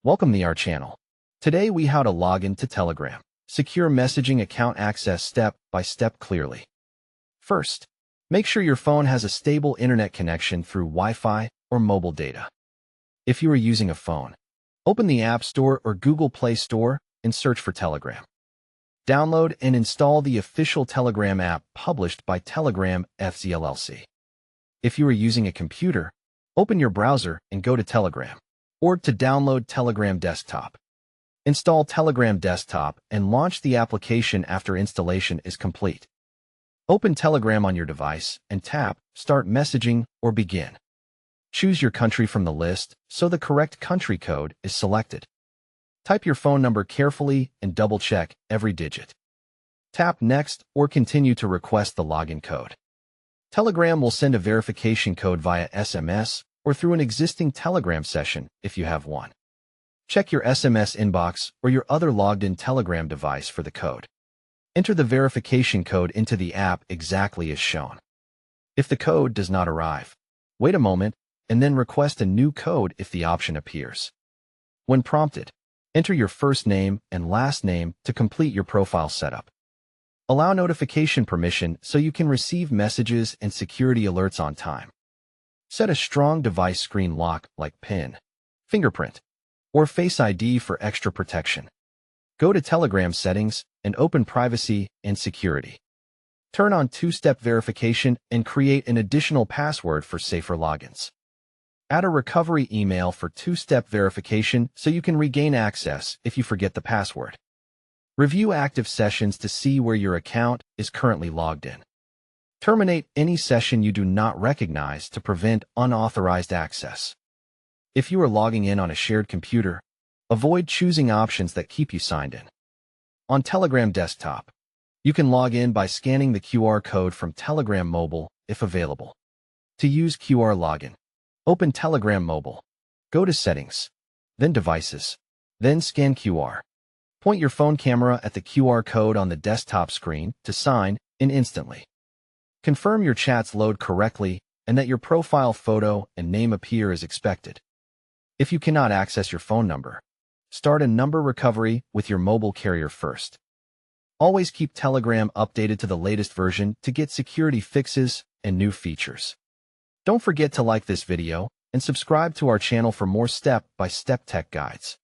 Welcome to our channel. Today we how to log into Telegram. Secure messaging account access step by step clearly. First, make sure your phone has a stable internet connection through Wi-Fi or mobile data. If you are using a phone, open the App Store or Google Play Store and search for Telegram. Download and install the official Telegram app published by Telegram FZ. If you are using a computer, open your browser and go to Telegram, or to download Telegram Desktop. Install Telegram Desktop and launch the application after installation is complete. Open Telegram on your device and tap Start Messaging or Begin. Choose your country from the list so the correct country code is selected. Type your phone number carefully and double-check every digit. Tap Next or continue to request the login code. Telegram will send a verification code via SMS or through an existing Telegram session if you have one. Check your SMS inbox or your other logged-in Telegram device for the code. Enter the verification code into the app exactly as shown. If the code does not arrive, wait a moment and then request a new code if the option appears. When prompted, enter your first name and last name to complete your profile setup. Allow notification permission so you can receive messages and security alerts on time. Set a strong device screen lock like PIN, fingerprint, or Face ID for extra protection. Go to Telegram settings and open Privacy and Security. Turn on two-step verification and create an additional password for safer logins. Add a recovery email for two-step verification so you can regain access if you forget the password. Review active sessions to see where your account is currently logged in. Terminate any session you do not recognize to prevent unauthorized access. If you are logging in on a shared computer, avoid choosing options that keep you signed in. On Telegram Desktop, you can log in by scanning the QR code from Telegram Mobile if available. To use QR login, open Telegram Mobile. Go to Settings, then Devices, then Scan QR. Point your phone camera at the QR code on the desktop screen to sign in instantly. Confirm your chats load correctly and that your profile photo and name appear as expected. If you cannot access your phone number, start a number recovery with your mobile carrier first. Always keep Telegram updated to the latest version to get security fixes and new features. Don't forget to like this video and subscribe to our channel for more step-by-step tech guides.